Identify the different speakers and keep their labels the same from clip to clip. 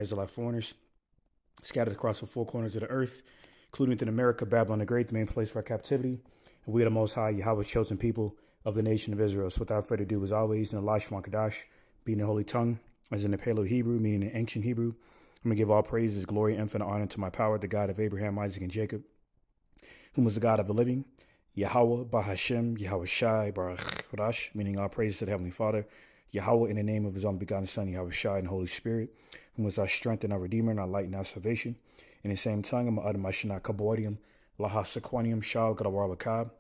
Speaker 1: Israelite foreigners scattered across the four corners of the earth, including within America, Babylon the Great, the main place for our captivity. And we are the Most High, Yahweh's chosen people of the nation of Israel. So without further ado, as always, in the Lashon Kadash, being the Holy Tongue, as in the Paleo Hebrew, meaning in ancient Hebrew, I'm going to give all praises, glory, and infinite honor to my power, the God of Abraham, Isaac, and Jacob, whom was the God of the living, Yahweh, Bahashem, Yahweh Shai, Baruch Hadash, meaning all praises to the Heavenly Father, Yahweh in the name of his only begotten Son, Yahweh Shai, and Holy Spirit, whom was our strength and our Redeemer and our light and our salvation. In the same tongue, I'm utter my Shana Kabodium, Laha Sequanium, Shal, Gadawar Wakab,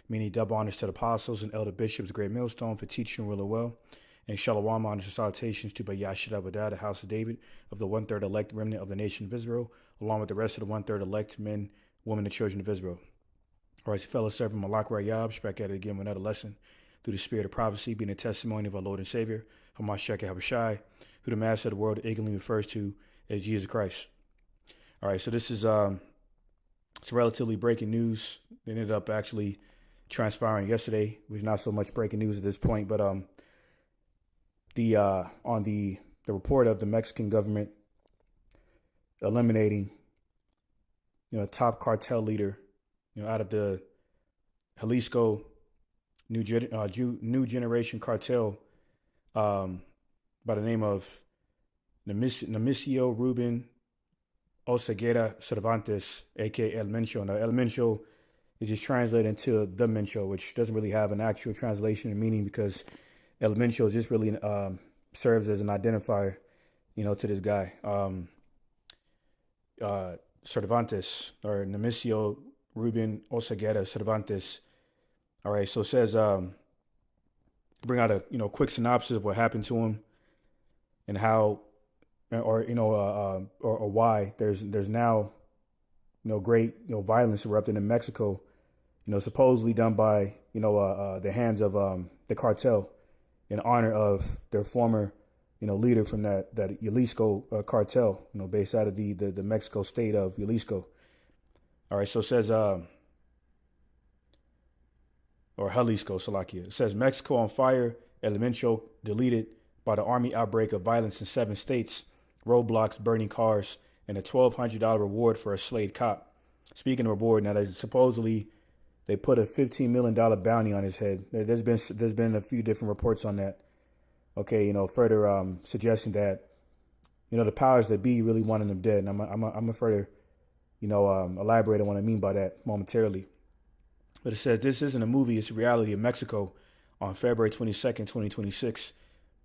Speaker 1: meaning double honors to the apostles and elder bishops, great millstone for teaching really well. And Shalom honors and salutations to Bayashid Abadah, the house of David, of the one-third elect remnant of the nation of Israel, along with the rest of the one-third elect men, women, and children of Israel. All right, so fellow servant Malak Rayab, back at it again with another lesson through the spirit of prophecy, being a testimony of our Lord and Savior, Hamashiach Habashai, who the master of the world ignorantly refers to as Jesus Christ. All right, so this is it's relatively breaking news. It ended up actually transpiring yesterday. It was not so much breaking news at this point, but on the report of the Mexican government eliminating, top cartel leader, out of the Jalisco New Generation Cartel, by the name of Nemesio Ruben Oseguera Cervantes, aka El Mencho. Now, El Mencho is just translated into the Mencho, which doesn't really have an actual translation and meaning, because El Mencho just really serves as an identifier, to this guy. Cervantes, or Nemesio Ruben Oseguera Cervantes. All right, so it says, bring out a quick synopsis of what happened to him and how, or why there's now great violence erupting in Mexico, supposedly done by the hands of the cartel in honor of their former leader from that Jalisco cartel, based out of the Mexico state of Jalisco. All right, so it says, or Jalisco, Salakia. It says, Mexico on fire, El Mencho deleted by the army outbreak of violence in 7 states, roadblocks, burning cars, and a $1,200 reward for a slayed cop. Speaking of reward, now supposedly they put a $15 million bounty on his head. There's been a few different reports on that. Okay, further suggesting that the powers that be really wanted him dead. And I'm a further elaborate on what I mean by that momentarily. But it says, this isn't a movie, it's a reality of Mexico. On February 22nd, 2026,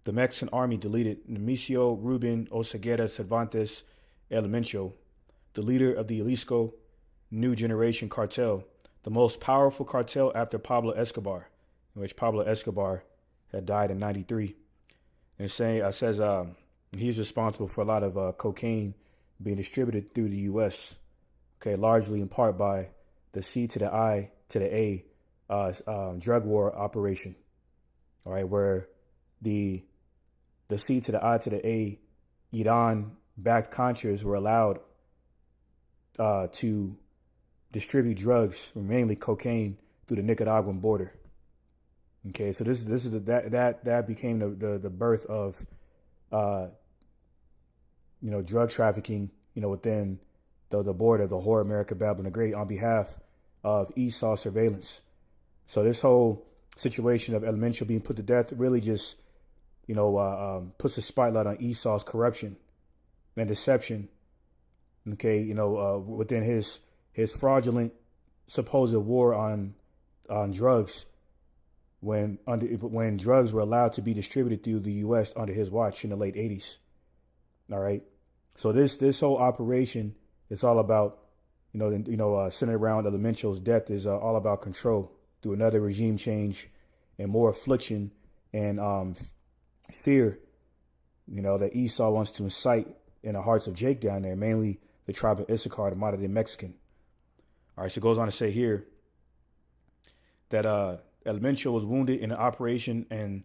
Speaker 1: the Mexican army deleted Nemesio Ruben Oseguera Cervantes El Mencho, the leader of the Jalisco New Generation Cartel, the most powerful cartel after Pablo Escobar, in which Pablo Escobar had died in 93. And it says he's responsible for a lot of cocaine being distributed through the U.S., okay, largely in part by the C to the I to the A drug war operation, all right, where the C to the I to the A Iran-backed Contras were allowed to distribute drugs, mainly cocaine, through the Nicaraguan border. Okay, so this is that became the birth of drug trafficking, within the border of the whore America, Babylon the Great, on behalf of Esau surveillance. So this whole situation of El Mencho being put to death really just puts a spotlight on Esau's corruption and deception. Okay, within his fraudulent supposed war on drugs, when drugs were allowed to be distributed through the U.S. under his watch in the late 80s. All right, so this whole operation is all about centered around El Mencho's death, is all about control through another regime change and more affliction and fear, that Esau wants to incite in the hearts of Jake down there, mainly the tribe of Issachar, the modern day Mexican. All right, so it goes on to say here that El Mencho was wounded in an operation in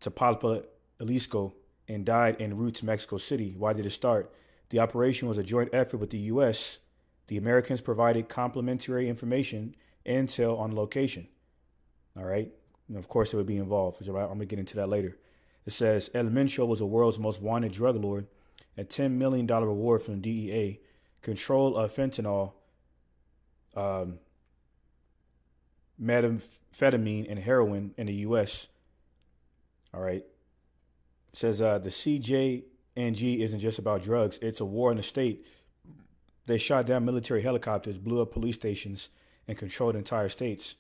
Speaker 1: Tapalpa, Jalisco, and died en route to Mexico City. Why did it start? The operation was a joint effort with the U.S. The Americans provided complimentary information, intel on location. All right. And of course, they would be involved. I'm going to get into that later. It says El Mencho was the world's most wanted drug lord a $10 million reward from the DEA, control of fentanyl, um, methamphetamine, and heroin in the U.S. All right. It says the CJNG isn't just about drugs. It's a war in the state. They shot down military helicopters, blew up police stations, and controlled entire states.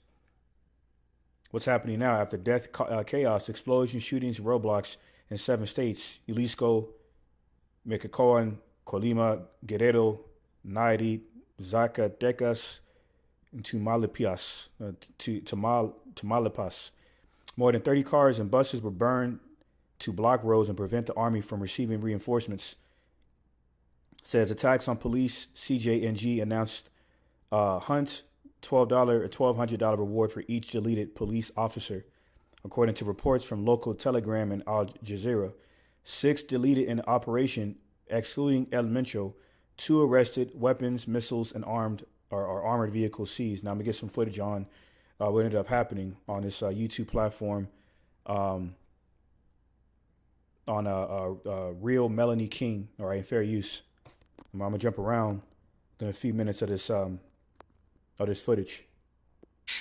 Speaker 1: What's happening now after death, chaos, explosions, shootings, roadblocks in 7 states: Jalisco, Michoacán, Colima, Guerrero, Nayarit, Zacatecas, and Tamaulipas. More than 30 cars and buses were burned to block roads and prevent the army from receiving reinforcements. Says attacks on police. CJNG announced hunt $1,200 reward for each deleted police officer, according to reports from local Telegram and Al Jazeera. 6 deleted in the operation, excluding El Mencho. 2 arrested, weapons, missiles, and armored vehicles seized. Now I'm gonna get some footage on what ended up happening on this YouTube platform. On Real Melanie King, all right, fair use. I'm gonna jump around in a few minutes of this footage.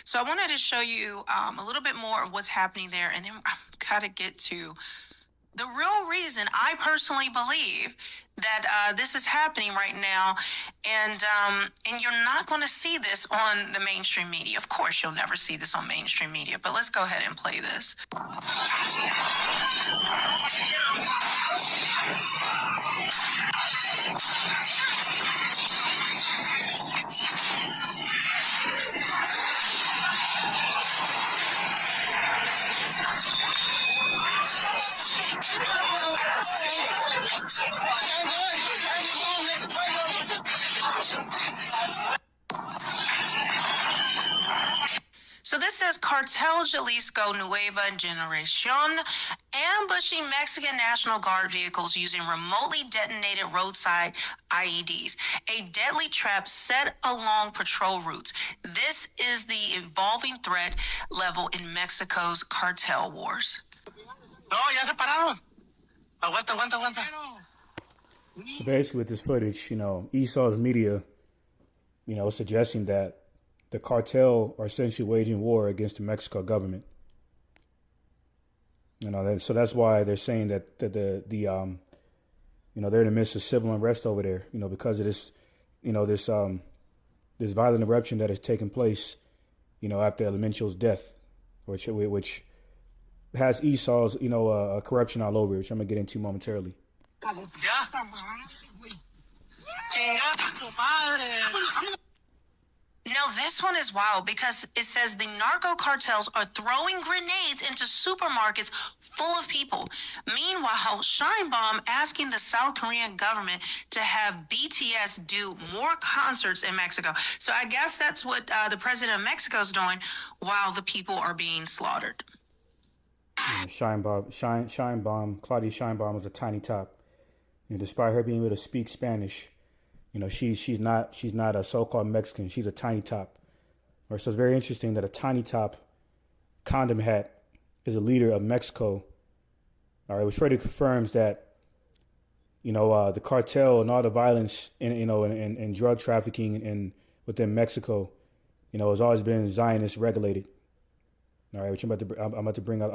Speaker 2: So I wanted to show you a little bit more of what's happening there, and then I've got to get to the real reason I personally believe that this is happening right now, and you're not going to see this on the mainstream media. Of course, you'll never see this on mainstream media, but let's go ahead and play this. So this says Cartel Jalisco Nueva Generacion ambushing Mexican National Guard vehicles using remotely detonated roadside IEDs, a deadly trap set along patrol routes. This is the evolving threat level in Mexico's cartel wars.
Speaker 3: No, ya se pararon. Aguanta.
Speaker 1: So basically with this footage, Esau's media, suggesting that the cartel are essentially waging war against the Mexico government. So that's why they're saying that they're in the midst of civil unrest over there, because of this, this violent eruption that has taken place, after Mencho's death, which has Esau's, corruption all over, which I'm gonna get into momentarily.
Speaker 2: Now, this one is wild because it says the narco cartels are throwing grenades into supermarkets full of people. Meanwhile, Sheinbaum asking the South Korean government to have BTS do more concerts in Mexico. So I guess that's what the president of Mexico is doing while the people are being slaughtered.
Speaker 1: Claudia Sheinbaum was a tiny top. Despite her being able to speak Spanish, she's not a so-called Mexican. She's a tiny top. So it's very interesting that a tiny top condom hat is a leader of Mexico. All right, which further confirms that the cartel and all the violence and drug trafficking and within Mexico, has always been Zionist regulated. All right, which I'm about to bring out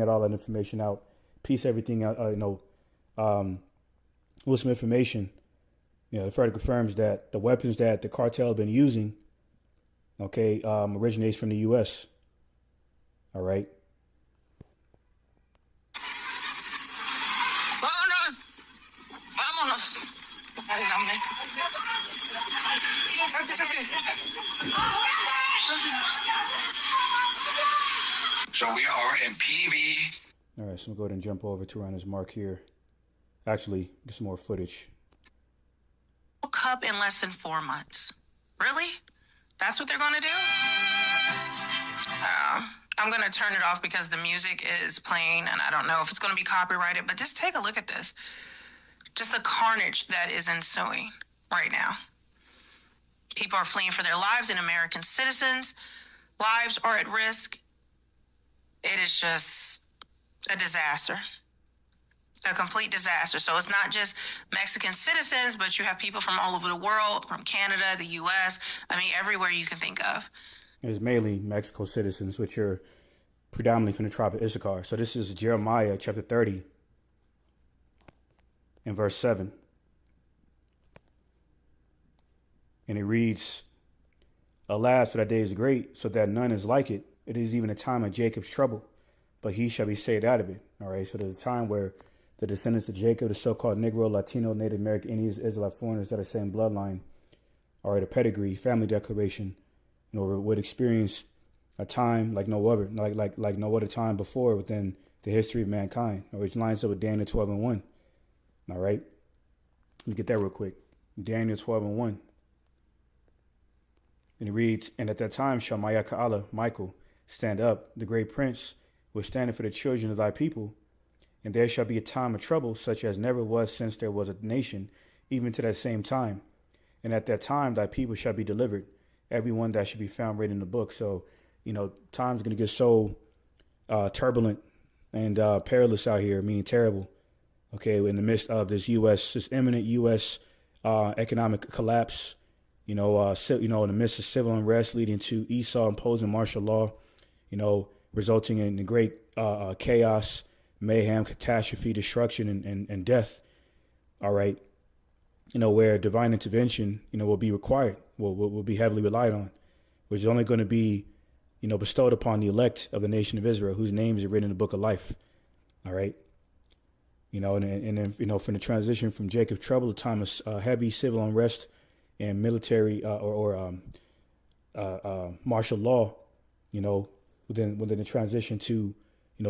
Speaker 1: all that information out, piece everything out. With some information. It further confirms that the weapons that the cartel have been using, originates from the U.S. All right.
Speaker 3: Vámonos. So we are in PV.
Speaker 1: All right, so I'm going to go ahead and jump over to around this mark here. Actually, get some more footage.
Speaker 2: Cup in less than 4 months. Really? That's what they're going to do? I'm going to turn it off because the music is playing and I don't know if it's going to be copyrighted, but just take a look at this. Just the carnage that is ensuing right now. People are fleeing for their lives and American citizens' lives are at risk. It is just a disaster. A complete disaster. So it's not just Mexican citizens, but you have people from all over the world, from Canada, the U.S., I mean, everywhere you can think of.
Speaker 1: It's mainly Mexico citizens, which are predominantly from the tribe of Issachar. So this is Jeremiah chapter 30 and verse 7. And it reads, Alas, for that day is great, so that none is like it. It is even a time of Jacob's trouble, but he shall be saved out of it. All right, so there's a time where the descendants of Jacob, the so-called Negro, Latino, Native American, Indians, Israelite foreigners that are same bloodline, all right, a pedigree, family declaration, would experience a time like no other, like no other time before within the history of mankind, which lines up with Daniel 12 and 1. All right, let me get that real quick. Daniel 12 and 1. And it reads, And at that time shall Mayaka'Allah, Michael, stand up, the great prince, will stand for the children of thy people. And there shall be a time of trouble, such as never was since there was a nation, even to that same time. And at that time thy people shall be delivered, every one that should be found written in the book. So, time's going to get so turbulent and perilous out here, meaning terrible. Okay, in the midst of this imminent U.S. Economic collapse, in the midst of civil unrest leading to Esau imposing martial law, resulting in the great chaos, mayhem, catastrophe, destruction, and death. All right. Where divine intervention, will be required, will be heavily relied on, which is only going to be, bestowed upon the elect of the nation of Israel, whose names are written in the book of life. All right. And then, from the transition from Jacob's trouble, the time of heavy civil unrest and military or martial law, within the transition to,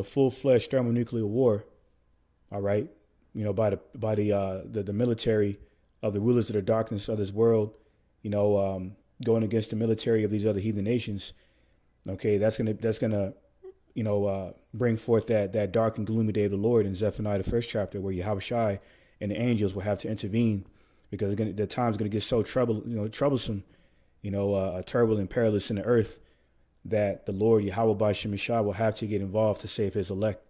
Speaker 1: full-fledged thermonuclear war. All right. By the military of the rulers of the darkness of this world, going against the military of these other heathen nations. Okay, that's gonna bring forth that dark and gloomy day of the Lord in Zephaniah, the first chapter, where Yahushua and the angels will have to intervene, because the time's gonna get so troublesome, turbulent, perilous in the earth, that the Lord Yahweh B'Shem Yeshua will have to get involved to save his elect.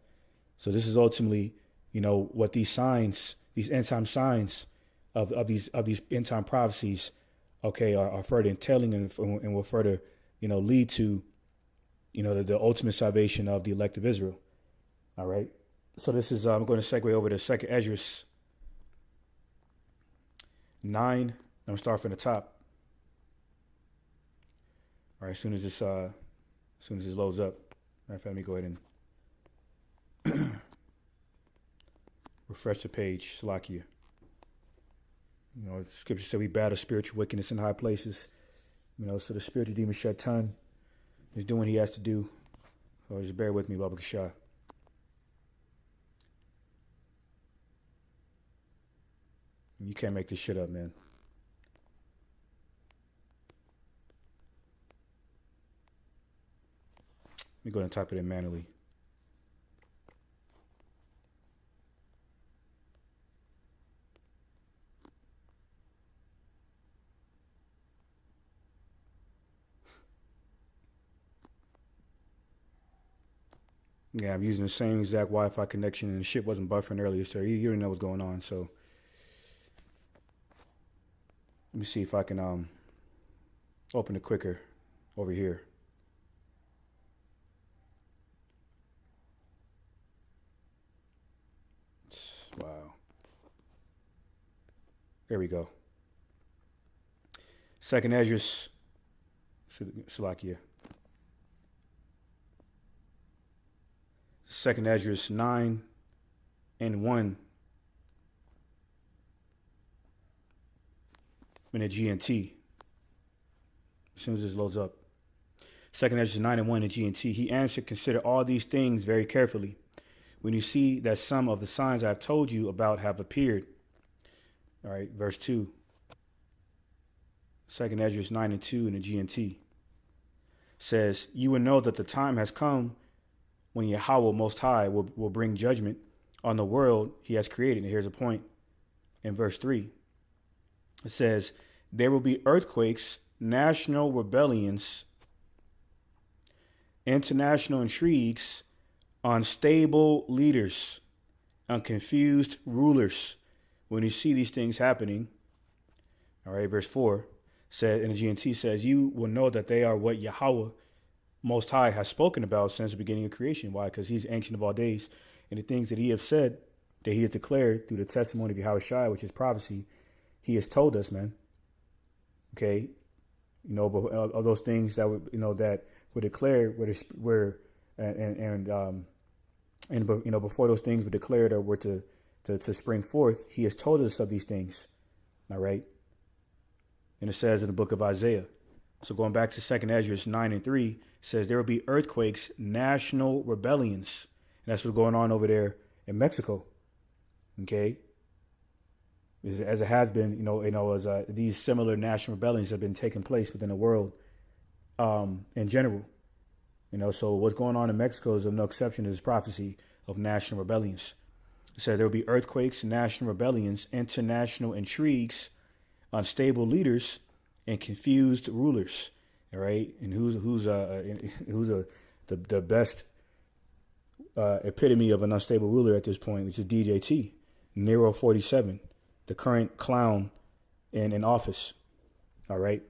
Speaker 1: So this is ultimately, what these signs, these end time signs of these end time prophecies, okay, are further entailing and will further, lead to, the ultimate salvation of the elect of Israel. All right. So this is, I'm going to segue over to 2nd Esdras 9. I'm going to start from the top. All right. As soon as this loads up, let me go ahead and refresh the page. Salakia. Scripture said we battle spiritual wickedness in high places. So the spiritual demon Shaitan is doing what he has to do. So just bear with me, Baba Kashah. You can't make this shit up, man. Let me go ahead and type it in manually. Yeah, I'm using the same exact Wi-Fi connection, and the shit wasn't buffering earlier, so you already know what's going on. So let me see if I can open it quicker over here. Wow. There we go. 2nd Esdras, Salakia. 2nd Esdras 9 and 1 in the GNT. As soon as this loads up. 2nd Esdras 9 and 1 in GNT. He answered, consider all these things very carefully. When you see that some of the signs I have told you about have appeared. All right, verse 2. 2nd Esdras 9 and 2 in the GNT. Says, you will know that the time has come when Yahweh Most High will bring judgment on the world he has created. And here's a point in verse 3. It says, there will be earthquakes, national rebellions, international intrigues, unstable leaders, on confused rulers. When you see these things happening, all right, verse 4 said, and the GNT says, you will know that they are what Yahweh Most High has spoken about since the beginning of creation. Why? Because he's ancient of all days. And the things that he has said, that he has declared through the testimony of Yahweh Shai, which is prophecy, he has told us, man. Okay? You know, but of those things that were, that were declared, before those things were declared or were to spring forth, he has told us of these things. All right? And it says in the book of Isaiah. So going back to 2nd Ezra 9:3, says there will be earthquakes, national rebellions. And that's what's going on over there in Mexico. Okay? As it has been, as these similar national rebellions have been taking place within the world in general. So what's going on in Mexico is of no exception to this prophecy of national rebellions. It says there will be earthquakes, national rebellions, international intrigues, unstable leaders, and confused rulers. All right, and who's the best epitome of an unstable ruler at this point, which is DJT, Nero 47, the current clown in office. All right,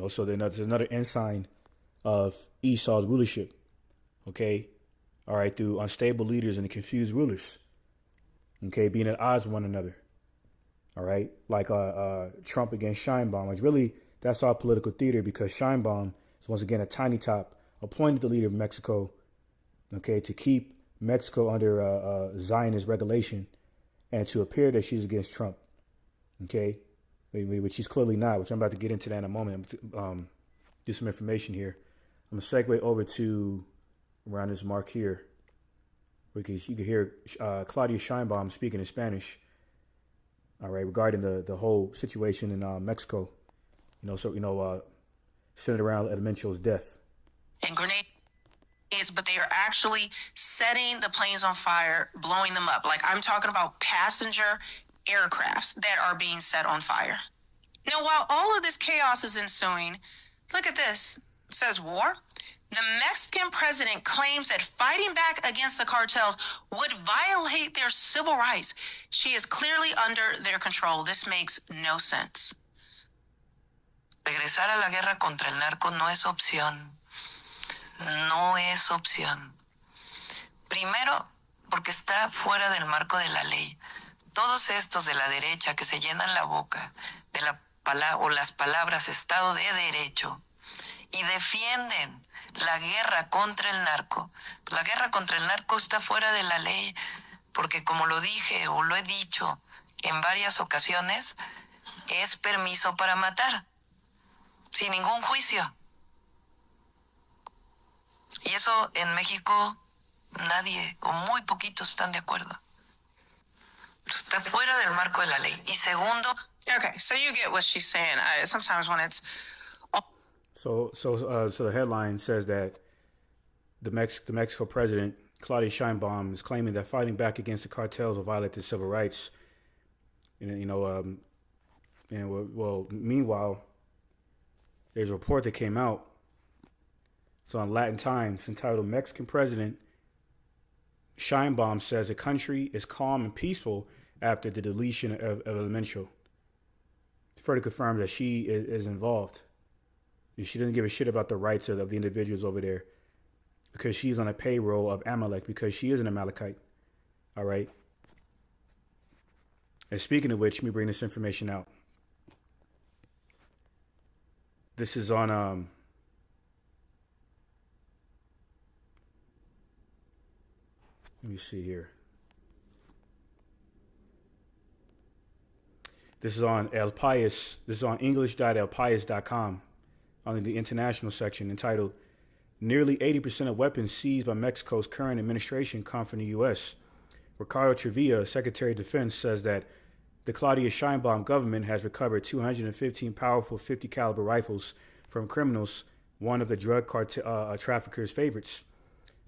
Speaker 1: so then there's another ensign of Esau's rulership. Okay, all right, through unstable leaders and the confused rulers. Okay, being at odds with one another. All right, like Trump against Scheinbaum, which really that's all political theater because Scheinbaum is once again a tiny top, appointed the leader of Mexico, okay, to keep Mexico under Zionist regulation and to appear that she's against Trump, okay, which she's clearly not, which I'm about to get into that in a moment. Do some information here. I'm going to segue over to around this mark here because you can hear Claudia Scheinbaum speaking in Spanish. All right, regarding the whole situation in Mexico, centered around Mencho's death.
Speaker 2: And grenades, but they are actually setting the planes on fire, blowing them up. Like I'm talking about passenger aircrafts that are being set on fire. Now, while all of this chaos is ensuing, look at this. It says war. The Mexican president claims that fighting back against the cartels would violate their civil rights. She is clearly under their control. This makes no sense.
Speaker 4: Regresar a la guerra contra el narco no es opción. No es opción. Primero, porque está fuera del marco de la ley. Todos estos de la derecha que se llenan la boca de las palabras Estado de Derecho y defienden la guerra contra el narco. La guerra contra el narco está fuera de la ley porque, como lo dije o lo he dicho en varias ocasiones, es permiso para matar, sin ningún juicio. Y eso en México nadie o muy poquitos están de acuerdo. Está fuera del marco de la ley. Y segundo...
Speaker 2: Okay, so you get what she's saying. Sometimes when it's...
Speaker 1: So the headline says that the Mexico president, Claudia Sheinbaum, is claiming that fighting back against the cartels will violate the civil rights. Meanwhile, there's a report that came out. It's on Latin Times entitled "Mexican President Sheinbaum says the country is calm and peaceful after the deletion of Mencho." Further confirms that she is involved. She doesn't give a shit about the rights of the individuals over there because she's on a payroll of Amalek because she is an Amalekite. All right. And speaking of which, let me bring this information out. This is on let me see here. This is on El País. This is on english.elpais.com on the international section entitled "Nearly 80% of weapons seized by Mexico's current administration come from the U.S." Ricardo Trevilla, Secretary of Defense, says that the Claudia Sheinbaum government has recovered 215 powerful 50 caliber rifles from criminals, one of the drug traffickers' favorites.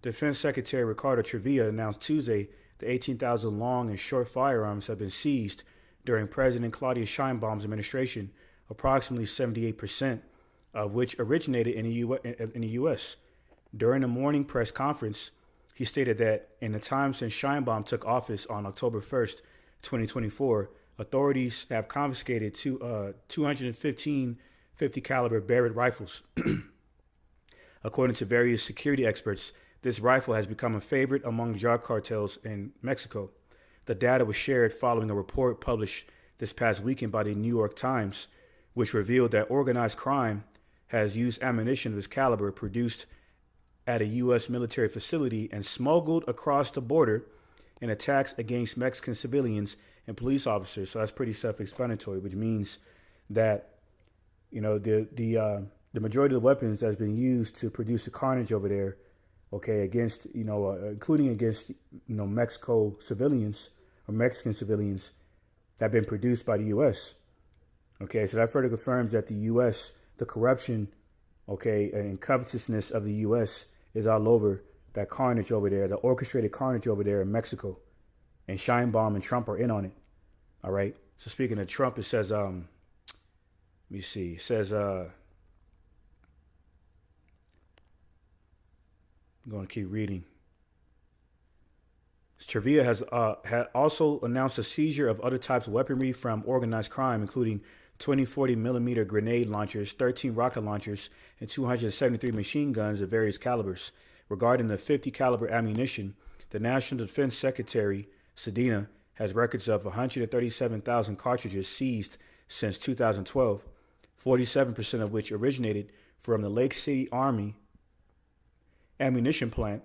Speaker 1: Defense Secretary Ricardo Trevilla announced Tuesday the 18,000 long and short firearms have been seized during President Claudia Sheinbaum's administration, approximately 78% of which originated in the U.S. During the morning press conference, He stated that in the time since Scheinbaum took office on October 1st, 2024, authorities have confiscated 215 50 caliber Barrett rifles. According to various security experts, this rifle has become a favorite among drug cartels in Mexico. The data was shared following a report published this past weekend by the New York Times, which revealed that organized crime has used ammunition of this caliber produced at a U.S. military facility and smuggled across the border in attacks against Mexican civilians and police officers. So that's pretty self-explanatory, which means that, you know, the majority of the weapons that's been used to produce the carnage over there, okay, against, you know, including against, you know, Mexican civilians, that have been produced by the U.S. Okay, so that further confirms that the U.S., the corruption, okay, and covetousness of the U.S. is all over that carnage over there, the orchestrated carnage over there in Mexico. And Scheinbaum and Trump are in on it. All right. So speaking of Trump, it says, let me see. It says, I'm going to keep reading. Trevia has had also announced a seizure of other types of weaponry from organized crime, including 20-40 millimeter grenade launchers, 13 rocket launchers, and 273 machine guns of various calibers. Regarding the 50 caliber ammunition, the National Defense Secretary, Sedina, has records of 137,000 cartridges seized since 2012, 47% of which originated from the Lake City Army ammunition plant,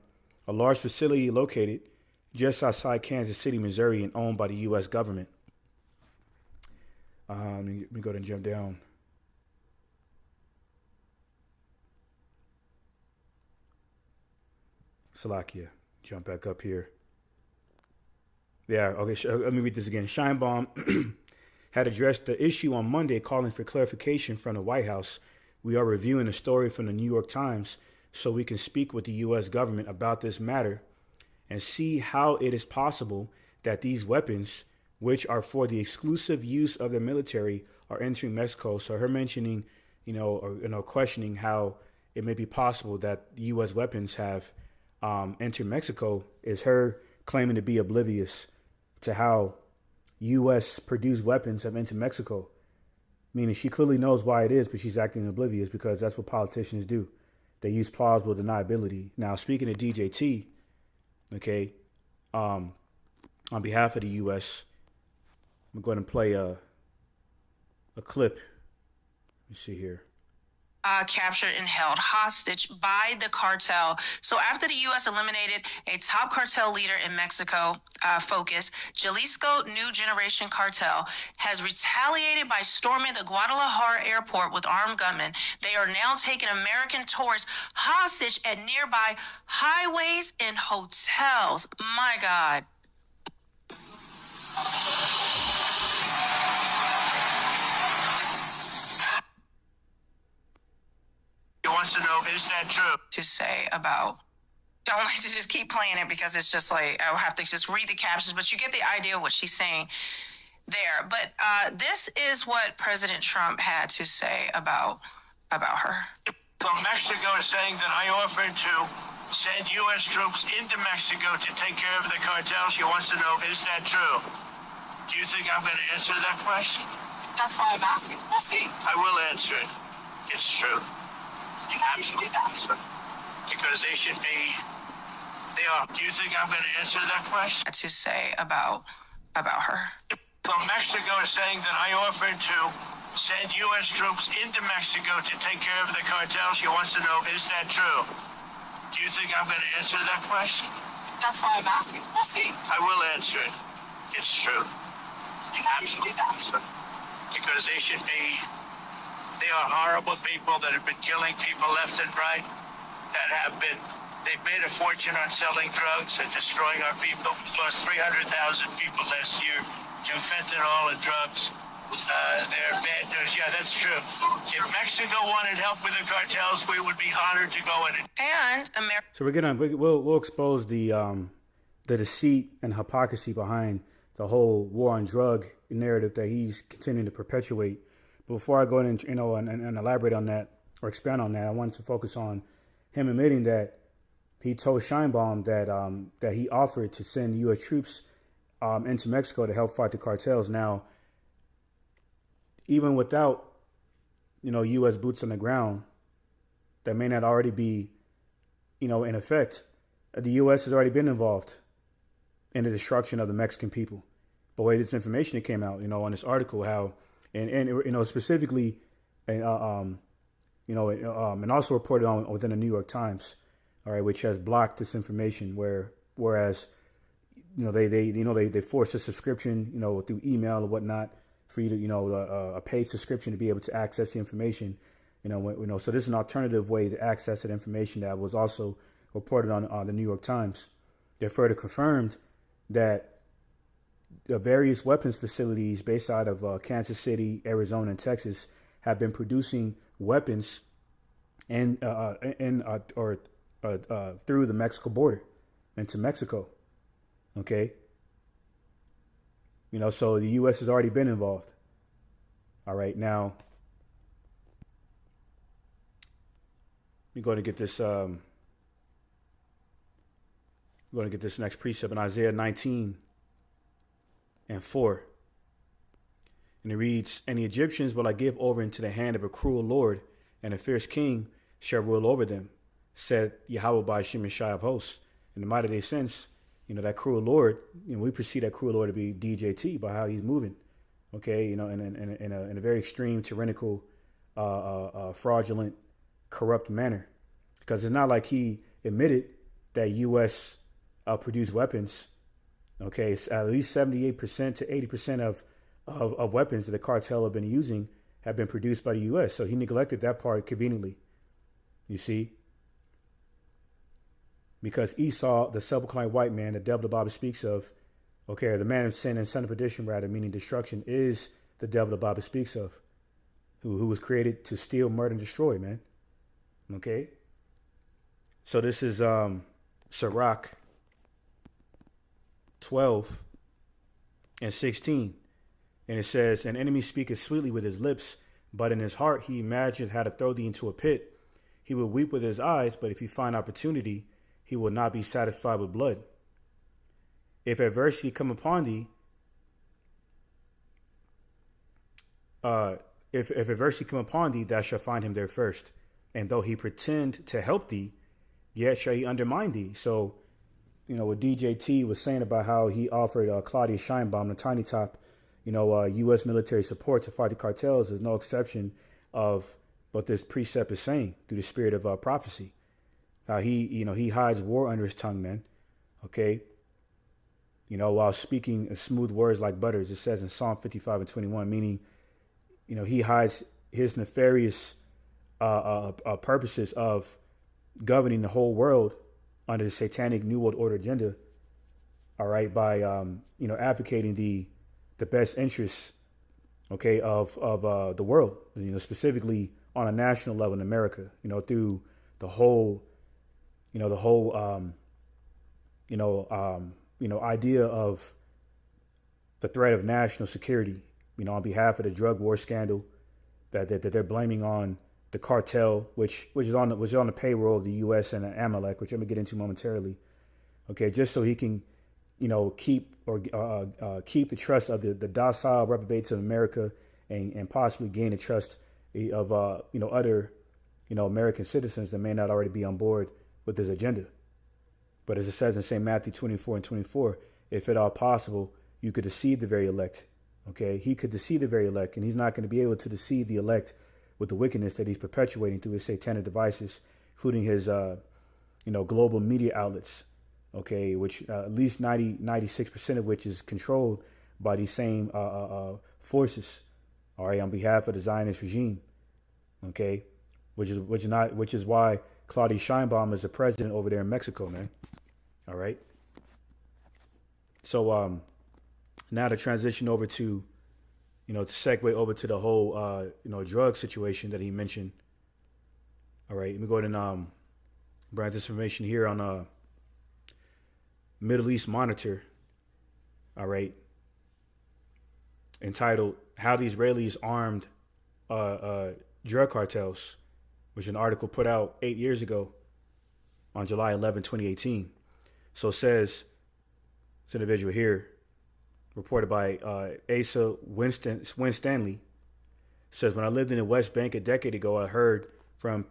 Speaker 1: a large facility located just outside Kansas City, Missouri, and owned by the U.S. government. Let me go ahead and jump down. Slovakia. Jump back up here. Yeah, okay, let me read this again. Scheinbaum had addressed the issue on Monday, calling for clarification from the White House. We are reviewing a story from the New York Times so we can speak with the U.S. government about this matter and see how it is possible that these weapons, which are for the exclusive use of the military, are entering Mexico. So her mentioning, questioning how it may be possible that U.S. weapons have entered Mexico is her claiming to be oblivious to how U.S. produced weapons have entered Mexico. Meaning she clearly knows why it is, but she's acting oblivious because that's what politicians do. They use plausible deniability. Now, speaking of DJT, okay, on behalf of the U.S., I'm going to play a clip. Let me see here.
Speaker 2: Captured and held hostage by the cartel. So after the U.S. eliminated a top cartel leader in Mexico, Focus, Jalisco New Generation Cartel has retaliated by storming the Guadalajara airport with armed gunmen. They are now taking American tourists hostage at nearby highways and hotels. My God.
Speaker 3: Wants to know, is that true?
Speaker 2: To say about, don't like to just keep playing it because it's just like, I'll have to just read the captions, but you get the idea of what she's saying there. But this is what President Trump had to say about her.
Speaker 3: So Mexico is saying that I offered to send U.S. troops into Mexico to take care of the cartels. She wants to know, is that true? Do you think I'm going to answer that question?
Speaker 5: That's why I'm asking. We'll see.
Speaker 3: I will answer it. It's true.
Speaker 5: How do you do that?
Speaker 3: Because they should be, they are. Do you think I'm going to answer that question?
Speaker 2: To say about her.
Speaker 3: So Mexico is saying that I offered to send U.S. troops into Mexico to take care of the cartels. She wants to know, is that true? Do you think I'm going to answer that question?
Speaker 5: That's why I'm asking. We'll see.
Speaker 3: I will answer it. It's true.
Speaker 5: How do you do that?
Speaker 3: Because they should be, they are horrible people that have been killing people left and right, that have been, they've made a fortune on selling drugs and destroying our people. We lost 300,000 people last year to fentanyl and drugs. They're bad news. Yeah, that's true. If Mexico wanted help with the cartels, we would be honored to go in it.
Speaker 2: And America.
Speaker 1: So we'll expose the deceit and hypocrisy behind the whole war on drug narrative that he's continuing to perpetuate. Before I go in and elaborate on that or expand on that, I wanted to focus on him admitting that he told Scheinbaum that he offered to send U.S. troops into Mexico to help fight the cartels. Now, even without U.S. boots on the ground, that may not already be in effect. The U.S. has already been involved in the destruction of the Mexican people. But wait, this information that came out, on this article, how and specifically, and and also reported on within the New York Times, all right, which has blocked this information. Whereas they force a subscription, through email or whatnot for you to a paid subscription to be able to access the information. So this is an alternative way to access that information that was also reported on the New York Times. They further confirmed that the various weapons facilities based out of Kansas City, Arizona, and Texas have been producing weapons through the Mexico border into Mexico. Okay. So the U.S. has already been involved. All right. Now, we're going to get this. We're going to get this next precept in Isaiah 19:4. And it reads, "And the Egyptians will I give over into the hand of a cruel Lord, and a fierce king shall rule over them, said Yahweh by Shemeshai of hosts." In the mighty day sense, that cruel Lord, we perceive that cruel Lord to be DJT by how he's moving. Okay, in a very extreme, tyrannical, fraudulent, corrupt manner. Because it's not like he admitted that U.S. Produced weapons. Okay, it's at least 78% to 80% of weapons that the cartel have been using have been produced by the U.S. So he neglected that part conveniently. You see? Because Esau, the self-proclaimed white man, the devil the Bible speaks of, okay, or the man of sin and son of perdition, rather, meaning destruction, is the devil the Bible speaks of, who was created to steal, murder, and destroy, man. Okay? So this is Sirach 12:16. And it says, "An enemy speaketh sweetly with his lips, but in his heart he imagined how to throw thee into a pit. He will weep with his eyes, but if he find opportunity, he will not be satisfied with blood. If adversity come upon thee, if adversity come upon thee, thou shalt find him there first. And though he pretend to help thee, yet shall he undermine thee." So, what DJT was saying about how he offered Claudia Scheinbaum, the Tiny Top, U.S. military support to fight the cartels is no exception of what this precept is saying through the spirit of prophecy. How he hides war under his tongue, man. Okay. While speaking smooth words like butters, it says in Psalm 55:21, meaning, he hides his nefarious purposes of governing the whole world under the satanic New World Order agenda. All right, by advocating the best interests, okay, of the world, specifically on a national level in America, through the whole idea of the threat of national security, on behalf of the drug war scandal that they're blaming on the cartel, which is on the payroll of the U.S. and Amalek, which I'm gonna get into momentarily. Okay, just so he can, keep the trust of the docile reprobates of America, and possibly gain the trust of other American citizens that may not already be on board with this agenda. But as it says in St. Matthew 24:24, if at all possible, you could deceive the very elect. Okay, he could deceive the very elect, and he's not going to be able to deceive the elect with the wickedness that he's perpetuating through his satanic devices, including his, global media outlets. Okay, which at least 96% of which is controlled by these same forces. All right, on behalf of the Zionist regime. Okay, which is why Claudia Scheinbaum is the president over there in Mexico, man. All right. So now to transition over to, to segue over to the whole, drug situation that he mentioned. All right, let me go ahead and bring this information here on Middle East Monitor. All right, entitled "How the Israelis Armed Drug Cartels," which is an article put out 8 years ago. on July 11, 2018. So it says, this individual here, reported by Asa Winstanley, says, when I lived in the West Bank a decade ago, I heard from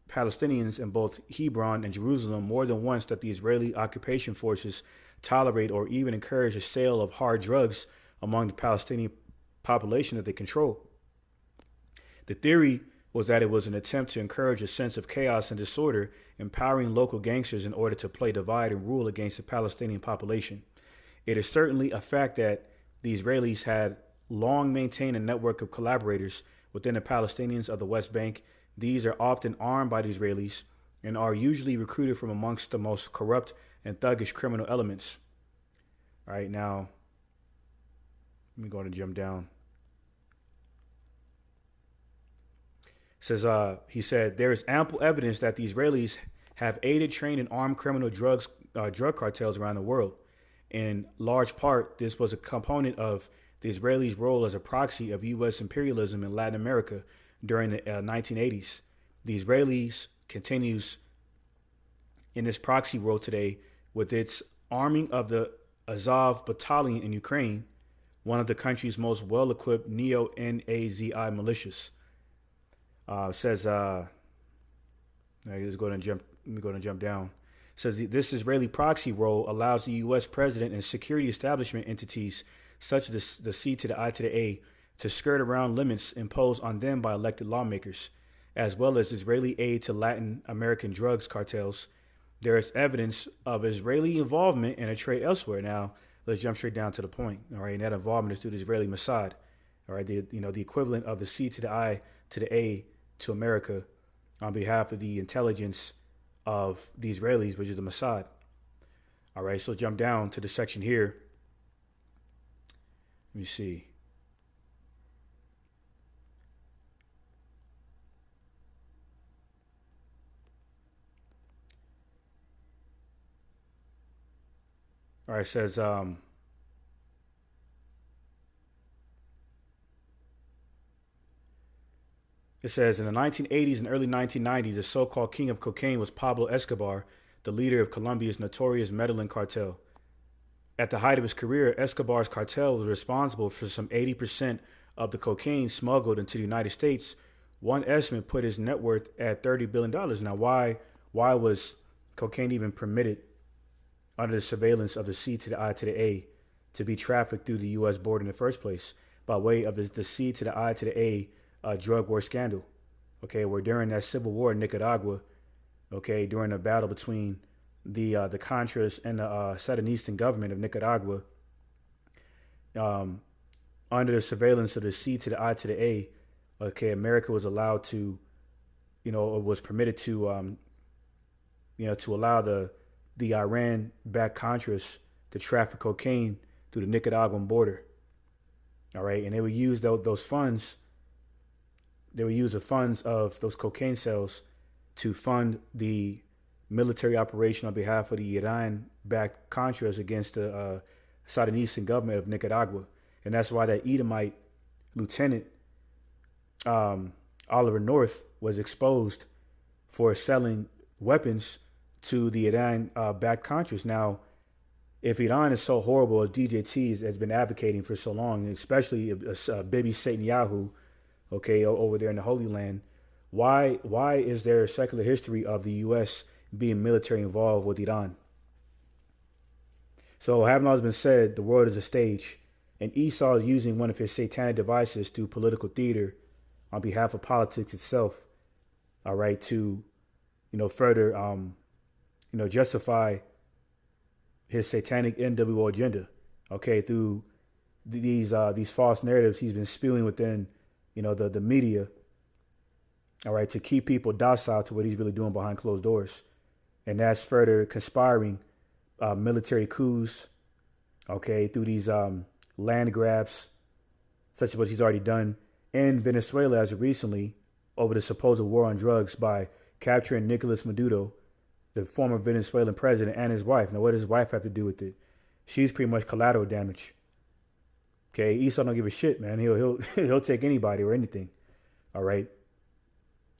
Speaker 1: Palestinians in both Hebron and Jerusalem more than once that the Israeli occupation forces tolerate or even encourage the sale of hard drugs among the Palestinian population that they control. The theory was that it was an attempt to encourage a sense of chaos and disorder, empowering local gangsters in order to play divide and rule against the Palestinian population. It is certainly a fact that the Israelis had long maintained a network of collaborators within the Palestinians of the West Bank. These are often armed by the Israelis and are usually recruited from amongst the most corrupt and thuggish criminal elements. All right, now, let me go ahead and jump down. He said, there is ample evidence that the Israelis have aided, trained, and armed criminal drug cartels around the world. In large part, this was a component of the Israelis' role as a proxy of U.S. imperialism in Latin America during the 1980s. The Israelis continues in this proxy role today with its arming of the Azov Battalion in Ukraine, one of the country's most well-equipped neo-Nazi militias. Says, let me go ahead and jump down. Says this Israeli proxy role allows the U.S. president and security establishment entities such as the C to the I to the A to skirt around limits imposed on them by elected lawmakers, as well as Israeli aid to Latin American drugs cartels. There is evidence of Israeli involvement in a trade elsewhere. Now, let's jump straight down to the point. All right, and that involvement is through the Israeli Mossad. All right, the equivalent of the C to the I to the A to America on behalf of the intelligence of the Israelis, which is the Mossad. All right, so jump down to the section here. Let me see. All right, it says, in the 1980s and early 1990s, the so-called king of cocaine was Pablo Escobar, the leader of Colombia's notorious Medellin cartel. At the height of his career, Escobar's cartel was responsible for some 80% of the cocaine smuggled into the United States. One estimate put his net worth at $30 billion. Now, why was cocaine even permitted under the surveillance of the C to the I to the A to be trafficked through the U.S. border in the first place by way of the C to the I to the A drug war scandal? Okay, where during that civil war in Nicaragua, okay, during the battle between the Contras and the Sandinista government of Nicaragua, under the surveillance of the C to the I to the A, okay, America was allowed to, was permitted to, to allow the Iran-backed Contras to traffic cocaine through the Nicaraguan border. All right, and they would use those funds. They would use the funds of those cocaine sales to fund the military operation on behalf of the Iran-backed Contras against the Sandinista government of Nicaragua. And that's why that Edomite lieutenant, Oliver North, was exposed for selling weapons to the Iran-backed Contras. Now, if Iran is so horrible as DJT has been advocating for so long, especially Bibi Netanyahu, okay, over there in the Holy Land, why is there a secular history of the U.S. being military involved with Iran? So having all this been said, the world is a stage, and Esau is using one of his satanic devices through political theater on behalf of politics itself, all right, to, further, justify his satanic NWO agenda, okay, through these false narratives he's been spewing within, the media, all right, to keep people docile to what he's really doing behind closed doors. And that's further conspiring military coups, okay, through these land grabs, such as what he's already done in Venezuela as of recently over the supposed war on drugs by capturing Nicolas Maduro, the former Venezuelan president, and his wife. Now, what does his wife have to do with it? She's pretty much collateral damage. Okay, Esau don't give a shit, man. He'll take anybody or anything. All right,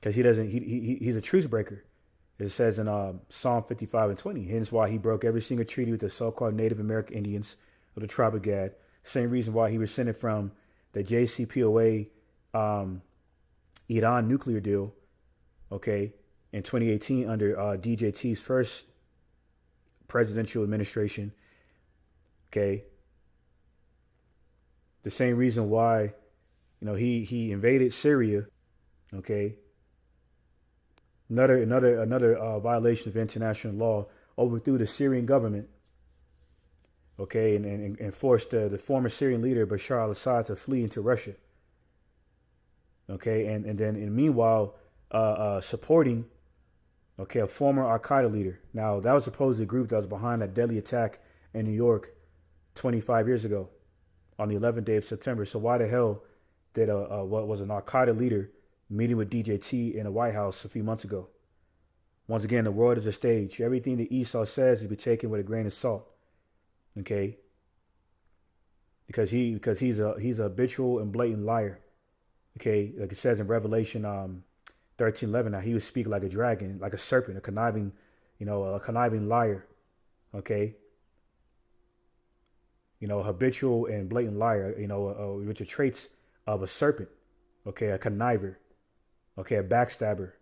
Speaker 1: because he's a truce breaker. It says in Psalm 55 and 20, hence why he broke every single treaty with the so-called Native American Indians of the tribe of Gad. Same reason why he rescinded from the JCPOA Iran nuclear deal, okay, in 2018 under DJT's first presidential administration, okay. The same reason why, he invaded Syria, okay. Another violation of international law, overthrew the Syrian government, okay, and forced the former Syrian leader Bashar al-Assad to flee into Russia, okay, and meanwhile supporting, okay, a former Al-Qaeda leader. Now that was supposedly a group that was behind that deadly attack in New York 25 years ago on the 11th day of September. So why the hell did what was an Al-Qaeda leader meeting with DJT in the White House a few months ago? Once again, the world is a stage. Everything that Esau says is to be taken with a grain of salt, okay? Because he's a habitual and blatant liar, okay? Like it says in Revelation 13:11. Now he would speak like a dragon, like a serpent, a conniving liar, okay? Habitual and blatant liar, which are traits of a serpent, okay? A conniver, okay? A backstabber,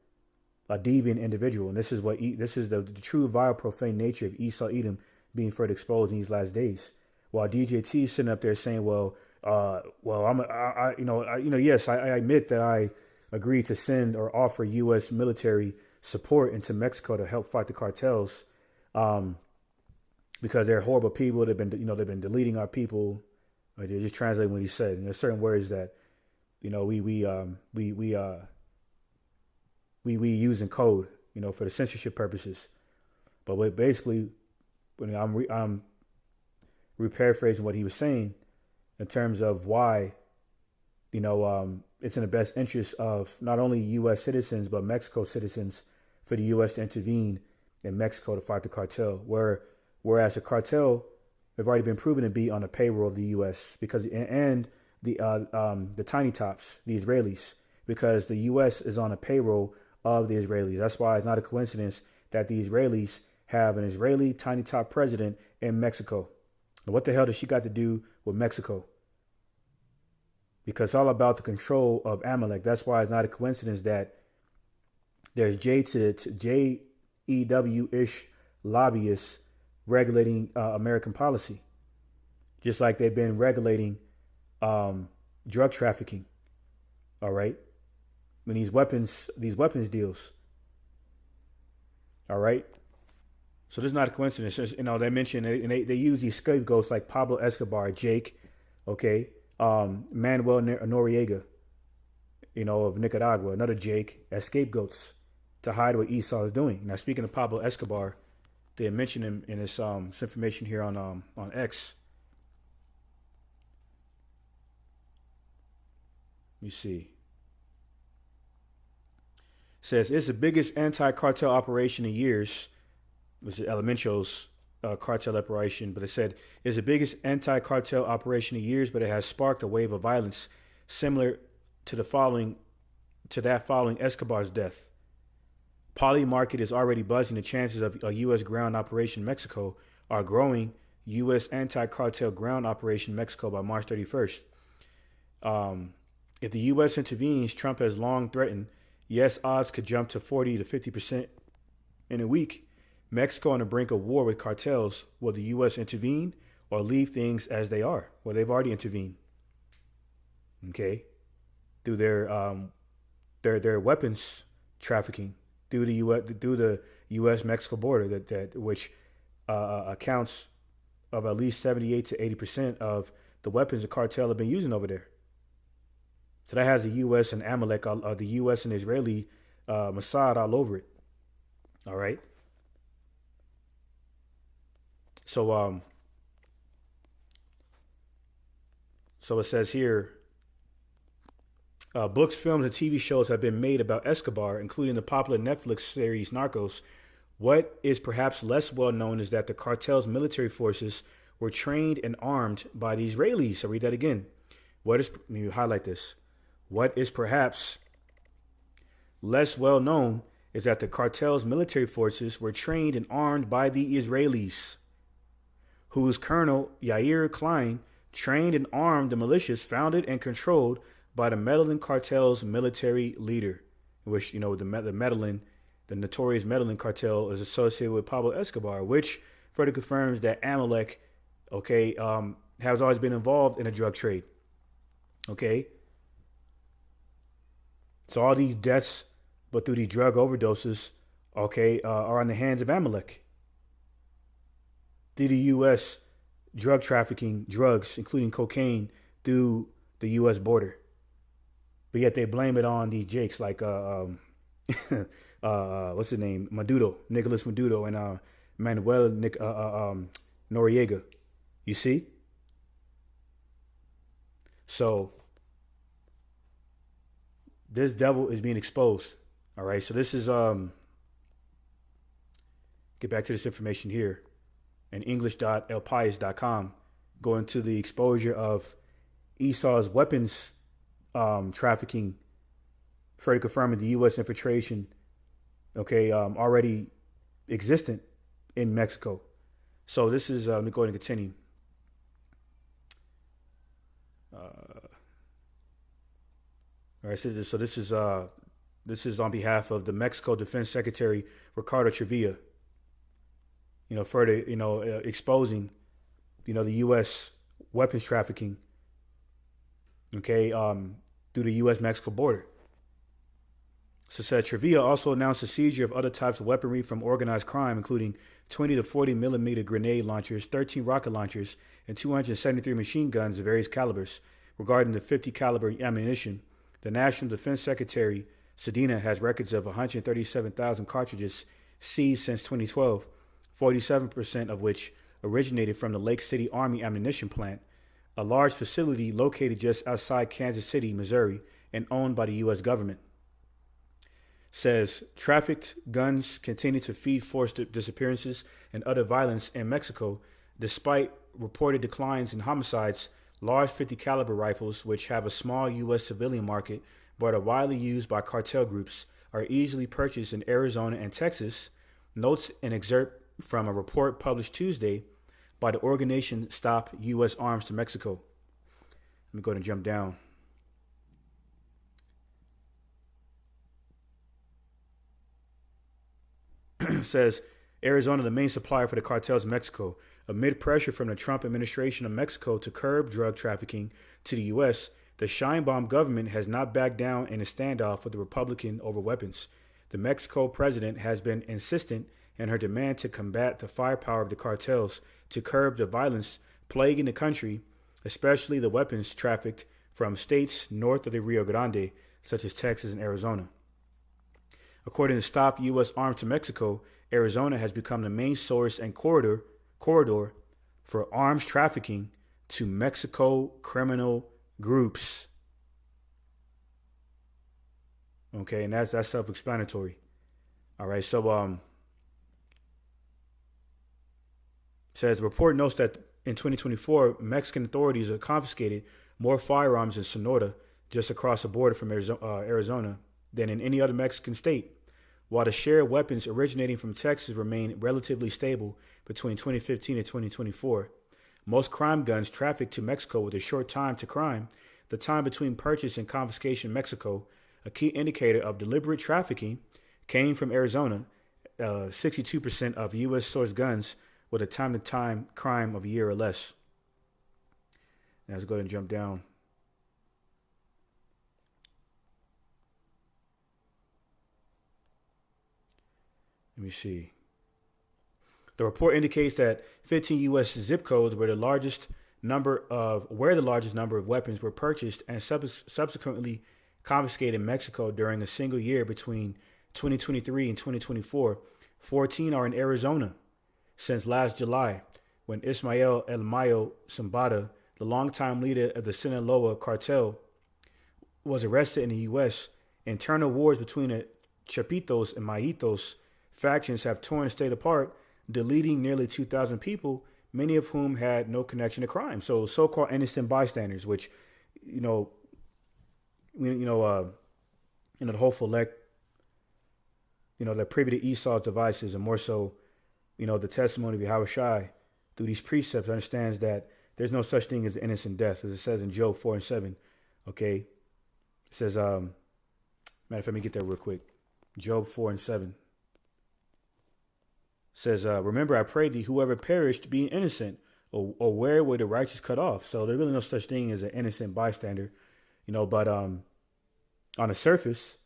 Speaker 1: a deviant individual. And this is the true vile, profane nature of Esau Edom being further exposed in these last days. While DJT is sitting up there saying, yes, I admit that I agreed to send or offer U.S. military support into Mexico to help fight the cartels, because they're horrible people. They've been deleting our people. They're just translating what he said. And there's certain words that, we use in code, for the censorship purposes. But basically, I'm reparaphrasing what he was saying in terms of why, it's in the best interest of not only U.S. citizens, but Mexico citizens for the U.S. to intervene in Mexico to fight the cartel. Whereas the cartel have already been proven to be on the payroll of the U.S. and the tiny tops, the Israelis, because the U.S. is on the payroll of the Israelis. That's why it's not a coincidence that the Israelis have an Israeli tiny top president in Mexico. And what the hell does she got to do with Mexico? Because it's all about the control of Amalek. That's why it's not a coincidence that there's JEW-ish lobbyists regulating American policy, just like they've been regulating drug trafficking. All right, when these weapons deals. All right, so this is not a coincidence. They mention and they use these scapegoats like Pablo Escobar, Jake, okay. Manuel Noriega, of Nicaragua, another Jake, as scapegoats to hide what Esau is doing. Now, speaking of Pablo Escobar, they mentioned him in this information here on X. Let me see. It says it's the biggest anti-cartel operation in years. This is Mencho's cartel operation, but it said it's the biggest anti-cartel operation in years, but it has sparked a wave of violence similar to that following Escobar's death. Poly market is already buzzing. The chances of a U.S. ground operation in Mexico are growing. U.S. anti-cartel ground operation in Mexico by March 31st. If the U.S. intervenes, Trump has long threatened, yes, odds could jump to 40 to 50% in a week. Mexico on the brink of war with cartels. Will the U.S. intervene or leave things as they are? Well, they've already intervened. Okay, through their weapons trafficking through the U.S. Mexico border that which accounts of at least 78 to 80% of the weapons the cartel have been using over there. So that has the U.S. and Amalek, the U.S. and Israeli Mossad all over it. All right. So it says here, books, films, and TV shows have been made about Escobar, including the popular Netflix series Narcos. What is perhaps less well known is that the cartel's military forces were trained and armed by the Israelis. So read that again. Let me highlight this. What is perhaps less well known is that the cartel's military forces were trained and armed by the Israelis, whose Colonel Yair Klein trained and armed the militias founded and controlled by the Medellin cartel's military leader, which, the Medellin, the notorious Medellin cartel, is associated with Pablo Escobar, which further confirms that Amalek, has always been involved in a drug trade. Okay? So all these deaths, but through these drug overdoses, are in the hands of Amalek. Through the U.S. drug trafficking drugs, including cocaine, through the U.S. border. But yet they blame it on these jakes like, what's his name? Nicolas Maduro, and Manuel Noriega. You see? So this devil is being exposed. All right. So this is get back to this information here. And English.elpias.com, go into the exposure of Esau's weapons trafficking, further confirming the U.S. infiltration, already existent in Mexico. So this is, let me go ahead and continue. All right, so this is on behalf of the Mexico Defense Secretary Ricardo Trevilla. Further, exposing, the U.S. weapons trafficking, through the U.S.-Mexico border. So said Trevilla also announced the seizure of other types of weaponry from organized crime, including 20 to 40 millimeter grenade launchers, 13 rocket launchers, and 273 machine guns of various calibers. Regarding the 50 caliber ammunition, the National Defense Secretary, Sedina, has records of 137,000 cartridges seized since 2012. 47% of which originated from the Lake City Army Ammunition Plant, a large facility located just outside Kansas City, Missouri, and owned by the U.S. government. Says trafficked guns continue to feed forced disappearances and other violence in Mexico, despite reported declines in homicides. Large 50 caliber rifles, which have a small U.S. civilian market but are widely used by cartel groups, are easily purchased in Arizona and Texas, notes an excerpt from a report published Tuesday by the organization Stop U.S. Arms to Mexico. Let me go ahead and jump down. It says, Arizona, the main supplier for the cartels in Mexico. Amid pressure from the Trump administration of Mexico to curb drug trafficking to the U.S., the Sheinbaum government has not backed down in a standoff with the Republican over weapons. The Mexico president has been insistent in her demand to combat the firepower of the cartels to curb the violence plaguing the country, especially the weapons trafficked from states north of the Rio Grande, such as Texas and Arizona. According to Stop U.S. Arms to Mexico, Arizona has become the main source and corridor for arms trafficking to Mexico criminal groups. Okay, and that's self-explanatory. All right, so says the report notes that in 2024, Mexican authorities have confiscated more firearms in Sonora, just across the border from Arizona, than in any other Mexican state, while the share of weapons originating from Texas remained relatively stable between 2015 and 2024. Most crime guns trafficked to Mexico with a short time to crime, the time between purchase and confiscation in Mexico, a key indicator of deliberate trafficking, came from Arizona. 62% of U.S. sourced guns with a time-to-time crime of a year or less. Now let's go ahead and jump down. Let me see. The report indicates that 15 U.S. zip codes where the largest number of weapons were purchased and subsequently confiscated in Mexico during a single year between 2023 and 2024. 14 are in Arizona. Since last July, when Ismael El Mayo Zambada, the longtime leader of the Sinaloa cartel, was arrested in the U.S., internal wars between the Chapitos and Maitos factions have torn the state apart, deleting nearly 2,000 people, many of whom had no connection to crime. So so-called innocent bystanders, which, the hopeful elect, they're privy to Esau's devices, and more so, the testimony of Yahweh Shai through these precepts understands that there's no such thing as innocent death, as it says in Job 4:7. Okay, it says, matter of fact, let me get there real quick. Job 4:7 says, "Remember, I pray thee, whoever perished being innocent, or where were the righteous cut off?" So there's really no such thing as an innocent bystander, But on the surface,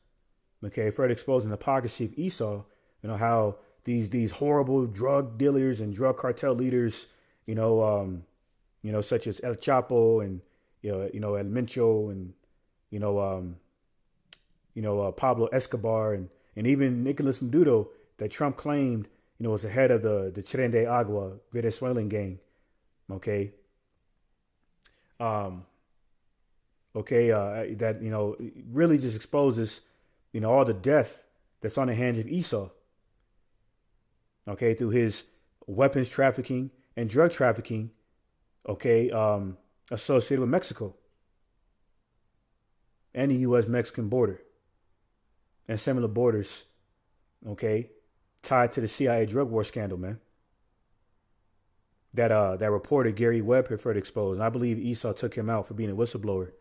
Speaker 1: okay, further exposing the hypocrisy of Esau, how these horrible drug dealers and drug cartel leaders, such as El Chapo and El Mencho and Pablo Escobar and even Nicolas Maduro, that Trump claimed was the head of the Tren de Agua Venezuelan gang. Okay. That really just exposes all the death that's on the hands of Esau. Okay, through his weapons trafficking and drug trafficking. Okay, associated with Mexico and the U.S.-Mexican border and similar borders. Okay, tied to the CIA drug war scandal, man. That reporter Gary Webb had further exposed, and I believe Esau took him out for being a whistleblower.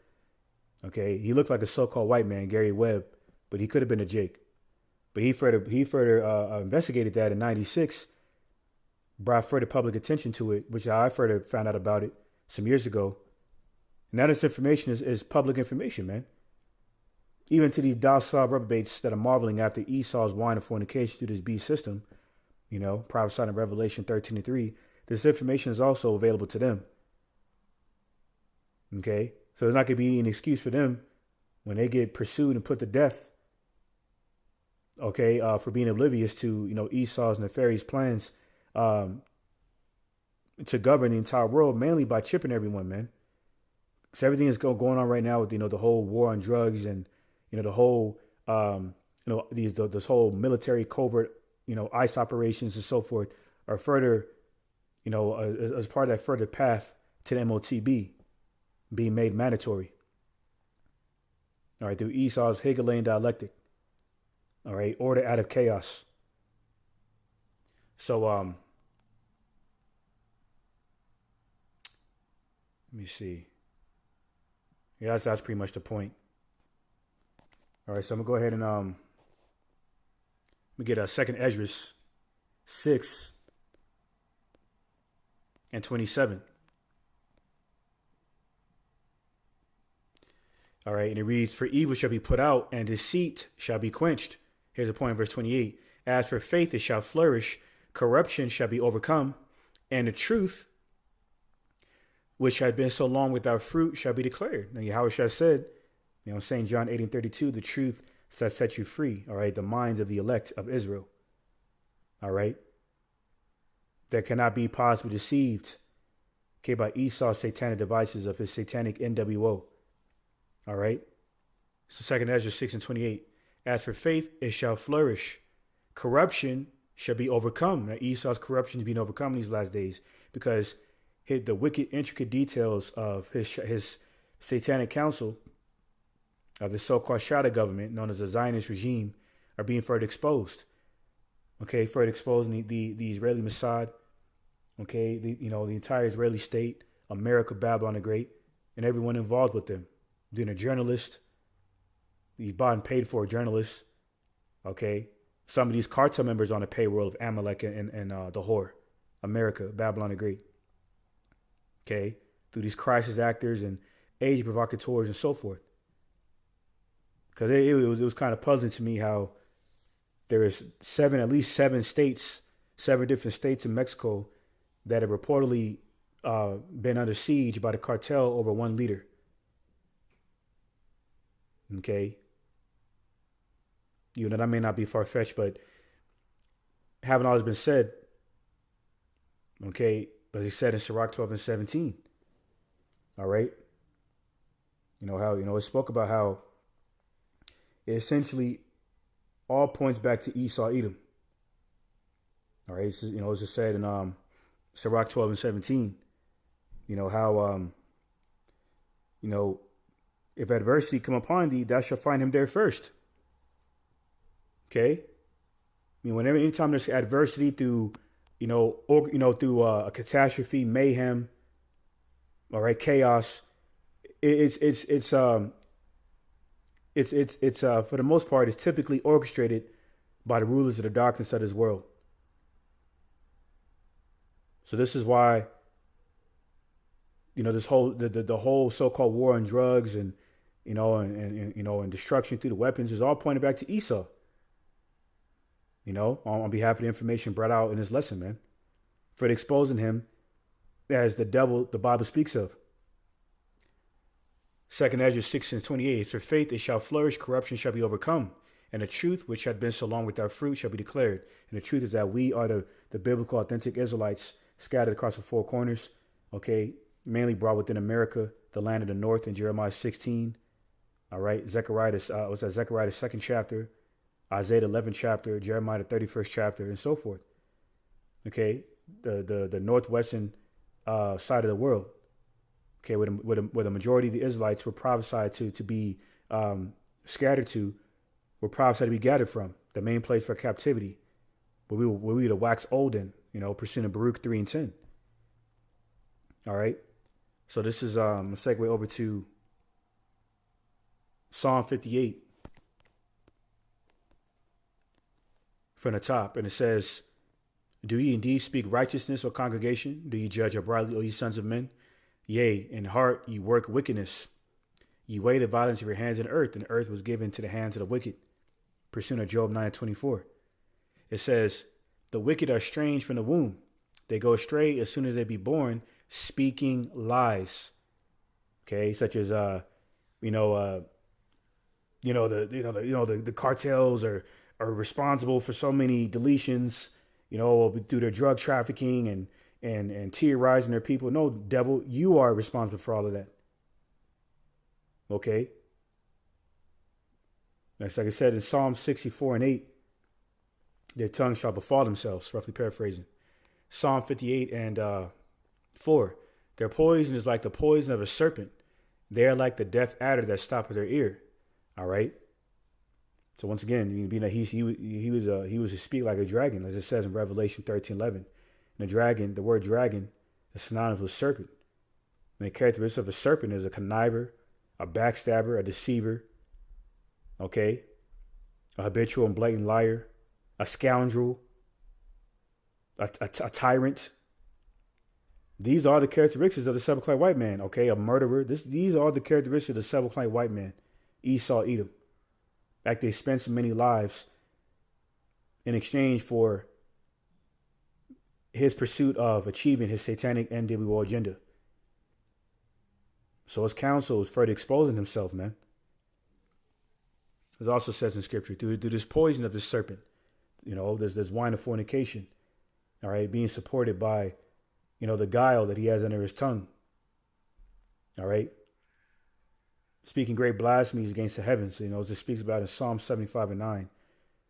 Speaker 1: Okay, he looked like a so-called white man, Gary Webb, but he could have been a Jake. But he further investigated that in '96, brought further public attention to it, which I further found out about it some years ago. And that information is public information, man. Even to these docile reprobates that are marveling after Esau's wine of fornication through this beast system, prophesied in Revelation 13:3, this information is also available to them. Okay, so there's not going to be an excuse for them when they get pursued and put to death. Okay, for being oblivious to Esau's nefarious plans to govern the entire world, mainly by chipping everyone, man. Because everything is going on right now with the whole war on drugs and the whole this whole military covert ICE operations and so forth are further as part of that further path to the MOTB being made mandatory. All right, through Esau's Hegelian dialectic. All right, order out of chaos. So let me see. Yeah, that's pretty much the point. All right, so I'm gonna go ahead and let me get a second Esdras 6:27. All right, and it reads, "For evil shall be put out, and deceit shall be quenched." Here's the point, verse 28. "As for faith, it shall flourish, corruption shall be overcome, and the truth, which had been so long without fruit, shall be declared." Now, Yahweh Shai said, St. John 8:32, "The truth shall set you free." All right, the minds of the elect of Israel. All right, that cannot be possibly deceived, okay, by Esau's satanic devices of his satanic NWO. All right, so 2 Ezra 6:28. "As for faith, it shall flourish. Corruption shall be overcome." Now, Esau's corruption is being overcome in these last days because the wicked, intricate details of his satanic council of the so-called shadow government known as the Zionist regime are being further exposed. Okay, further exposing the Israeli Mossad. Okay, the entire Israeli state, America, Babylon the Great, and everyone involved with them. Being a journalist, these bought and paid for journalists. Okay, some of these cartel members on the payroll of Amalek and the whore, America, Babylon the Great. Okay, through these crisis actors and age provocateurs and so forth. Because it was kind of puzzling to me how there is at least seven different states in Mexico that have reportedly been under siege by the cartel over one leader. Okay. That may not be far-fetched, but having all this been said, okay, as he said in Sirach 12:17, all right, how, it spoke about how it essentially all points back to Esau, Edom. All right, it's just said in Sirach 12:17, how, if adversity come upon thee, thou shalt find him there first. Okay? I mean, whenever, anytime there's adversity through, through a catastrophe, mayhem, all right, chaos, it's for the most part, it's typically orchestrated by the rulers of the darkness of this world. So this is why, this whole the whole so-called war on drugs and and destruction through the weapons is all pointed back to Esau. On behalf of the information brought out in this lesson, man, for exposing him as the devil the Bible speaks of. 2nd Ezra 6:28. For faith it shall flourish, corruption shall be overcome, and the truth which had been so long without fruit shall be declared. And the truth is that we are the biblical authentic Israelites scattered across the four corners, okay, mainly brought within America, the land of the north, in Jeremiah 16. All right, Zechariah, the 2nd chapter, Isaiah the 11th chapter, Jeremiah the 31st chapter, and so forth. Okay, the northwestern side of the world. Okay, where the majority of the Israelites were prophesied to be scattered to, were prophesied to be gathered from, the main place for captivity, where we were to wax old in, pursuing Baruch 3 and 10. All right, so this is a segue over to Psalm 58 from the top, and it says, do ye indeed speak righteousness, O congregation? Do ye judge uprightly, O ye sons of men? Yea, in heart ye work wickedness. Ye weigh the violence of your hands in earth, and the earth was given to the hands of the wicked. Pursuing of Job 9:24. It says, the wicked are strange from the womb. They go astray as soon as they be born, speaking lies. Okay, such as the cartels are responsible for so many deletions, through their drug trafficking and terrorizing their people. No, devil, you are responsible for all of that. Okay. That's like I said in Psalm 64:8, their tongues shall befall themselves, roughly paraphrasing. Psalm 58 and 4, their poison is like the poison of a serpent. They are like the deaf adder that stoppeth their ear. All right. So once again, he was to speak like a dragon, as it says in Revelation 13:11. And the word dragon, is synonymous with serpent. And the characteristic of a serpent is a conniver, a backstabber, a deceiver, okay, a habitual and blatant liar, a scoundrel, a tyrant. These are the characteristics of the sepulchral white man, okay, a murderer. These are the characteristics of the sepulchral white man, Esau, Edom. In fact, they spent so many lives in exchange for his pursuit of achieving his satanic NWO agenda. So his counsel is further exposing himself, man. It also says in scripture, through this poison of this serpent, there's wine of fornication, all right, being supported by, the guile that he has under his tongue, all right, speaking great blasphemies against the heavens, as it speaks about in Psalm 75:9,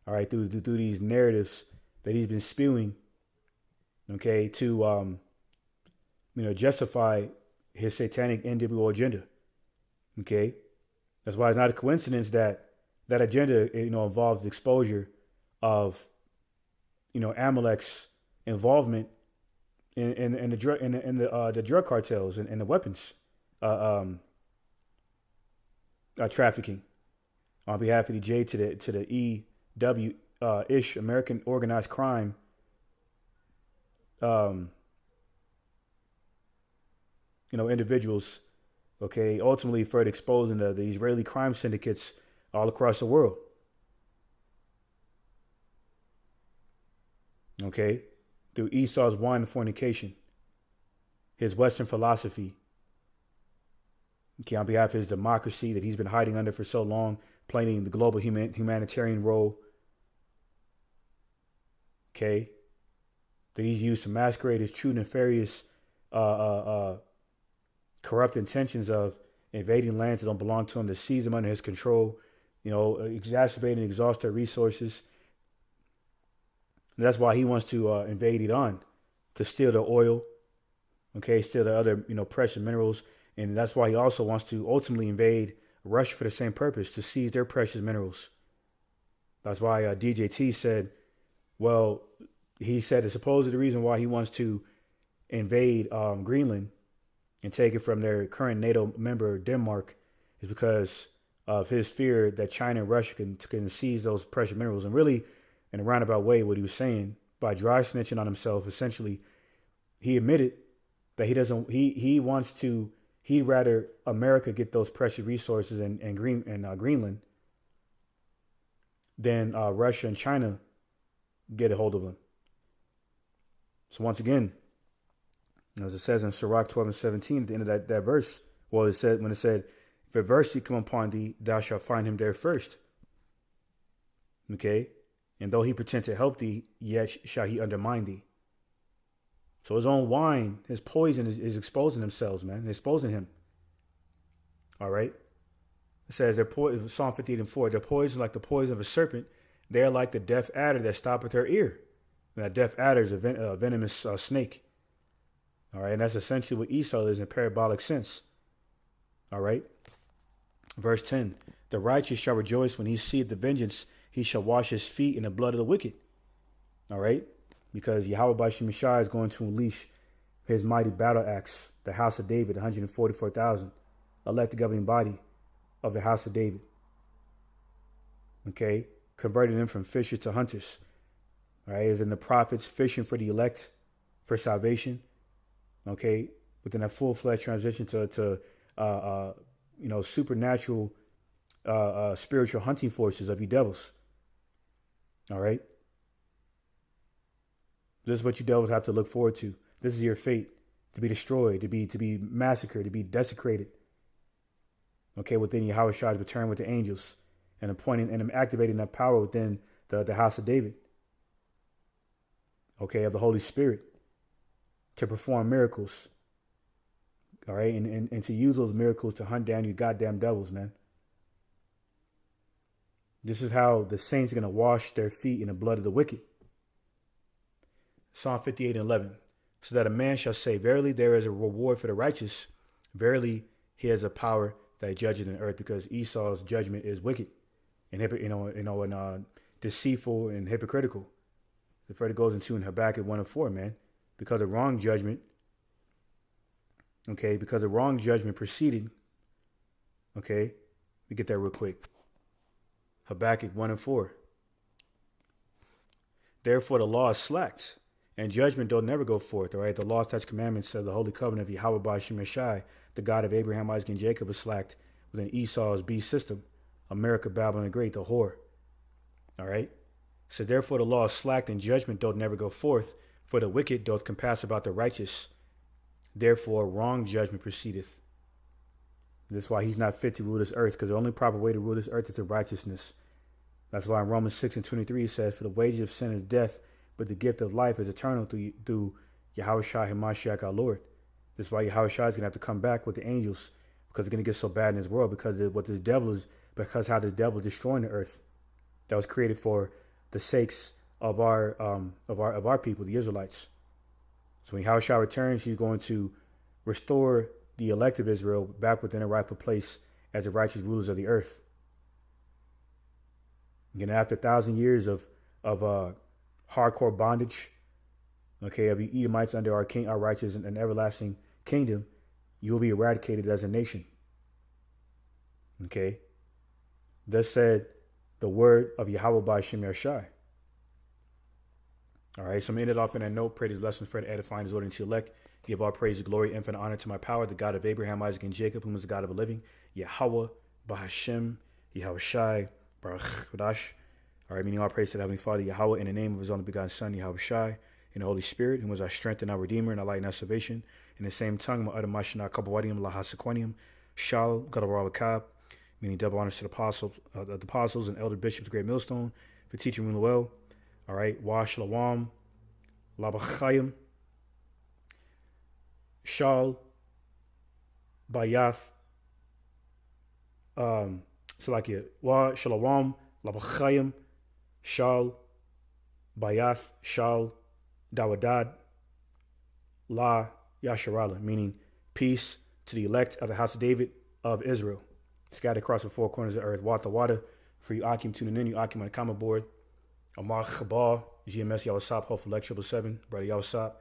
Speaker 1: all right, through these narratives that he's been spewing, okay, to, justify his satanic NWO agenda, okay? That's why it's not a coincidence that agenda, involves the exposure of, Amalek's involvement in the drug cartels and the weapons trafficking on behalf of the J to the EW ish American organized crime. Individuals, okay, ultimately further exposing the Israeli crime syndicates all across the world. Okay, through Esau's wine and fornication, his Western philosophy, okay, on behalf of his democracy that he's been hiding under for so long, playing the global humanitarian role, okay, that he's used to masquerade his true nefarious corrupt intentions of invading lands that don't belong to him, to seize them under his control, exacerbating and exhaust their resources. And that's why he wants to invade Iran, to steal their oil, okay, steal the other, precious minerals. And that's why he also wants to ultimately invade Russia for the same purpose, to seize their precious minerals. That's why DJT said, Well, he said it's supposedly the reason why he wants to invade Greenland and take it from their current NATO member Denmark is because of his fear that China and Russia can seize those precious minerals. And really, in a roundabout way, what he was saying by dry snitching on himself, essentially, he admitted that he doesn't. He wants to. He'd rather America get those precious resources in Greenland than Russia and China get a hold of them. So once again, as it says in Sirach 12:17 at the end of that verse, well, it said when it said, "If adversity come upon thee, thou shalt find him there first." Okay, and though he pretend to help thee, yet shall he undermine thee. So his own wine, his poison is exposing themselves, man. They're exposing him. All right. It says they're Psalm 58:4. Their poison like the poison of a serpent. They are like the deaf adder that stoppeth her ear. And that deaf adder is a venomous snake. All right, and that's essentially what Esau is in parabolic sense. All right. Verse 10. The righteous shall rejoice when he seeth the vengeance. He shall wash his feet in the blood of the wicked. All right. Because Yahweh Bashim Shai is going to unleash his mighty battle axe, the house of David, 144,000, elected governing body of the house of David. Okay, converting them from fishers to hunters. All right, as in the prophets fishing for the elect for salvation. Okay, within that full-fledged transition to supernatural, spiritual hunting forces of you devils. All right. This is what you devils have to look forward to. This is your fate, to be destroyed, to be massacred, to be desecrated. Okay, within Yahweh Shai's return with the angels and appointing and activating that power within the house of David. Okay, of the Holy Spirit to perform miracles. All right, and to use those miracles to hunt down you goddamn devils, man. This is how the saints are going to wash their feet in the blood of the wicked. Psalm 58:11. So that a man shall say, verily there is a reward for the righteous. Verily he has a power that judges in the earth, because Esau's judgment is wicked and deceitful and hypocritical. The further goes into in Habakkuk 1:4, man. Because of wrong judgment. Okay, because of wrong judgment proceeded. Okay, we get that real quick. Habakkuk 1:4. Therefore the law is slacked, and judgment don't never go forth. All right, the law, statutes, commandments of the holy covenant of Yahweh Bashim Shai, the God of Abraham, Isaac, and Jacob, is slacked within Esau's beast system. America, Babylon the Great, the whore. All right. So therefore the law is slacked, and judgment doth never go forth. For the wicked doth compass about the righteous. Therefore wrong judgment proceedeth. That's why he's not fit to rule this earth, because the only proper way to rule this earth is in righteousness. That's why in Romans 6:23 it says, for the wages of sin is death, but the gift of life is eternal through Yahweh Shai HaMashiach our Lord. That's why Yahweh Shai is going to have to come back with the angels, because it's going to get so bad in this world, because how this devil is destroying the earth that was created for the sakes of our people, the Israelites. So when Yahweh Shai returns, he's going to restore the elect of Israel back within a rightful place as the righteous rulers of the earth. Again, after 1,000 years of hardcore bondage, okay, of you Edomites under our king, our righteous and everlasting kingdom, you will be eradicated as a nation. Okay, thus said the word of Yahweh by Shem Shai. All right, so I'm going to end it off in that note. Pray these lessons for the edifying, his order to elect. Give all praise, glory, infinite honor to my power, the God of Abraham, Isaac, and Jacob, whom is the God of the living, Yahweh, Bahashem, Yahweh Shai, Baruch Kodash. All right, meaning all praise to the Heavenly Father, Yahweh, in the name of his only begotten Son, Yahweh Shai, in the Holy Spirit, whom was our strength and our Redeemer, and our light and our salvation. In the same tongue, my utter mashana kabawadium lahasequanium, Shal, Gadawarakab, meaning double honors to the apostles and elder bishops, great millstone, for teaching me well. All right, Wa Shalawam, Labachayim, Shal, Bayath, Salakia, Wa Shalawam, Labachayim, Shal, Bayath, Shal, Dawadad, La Yasharala, meaning peace to the elect of the house of David of Israel, scattered across the four corners of the earth. Wata Wata, for you Akim tuning in, you Akim on the comment board. Amar Khabal, GMS Yawasap, hopeful lecture 7, brother Yawasap.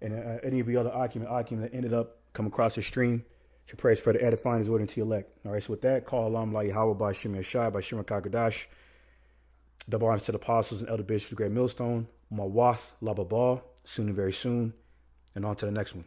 Speaker 1: And any of the other Akim that ended up come across the stream, should praise for the edifying is ordering to elect. All right, so with that, call Alam La Yahweh by Shimei Shai, by Shimon Kakadash. Double honors to the apostles and elder bishops of the Great Millstone. Mawath Lababal, soon and very soon. And on to the next one.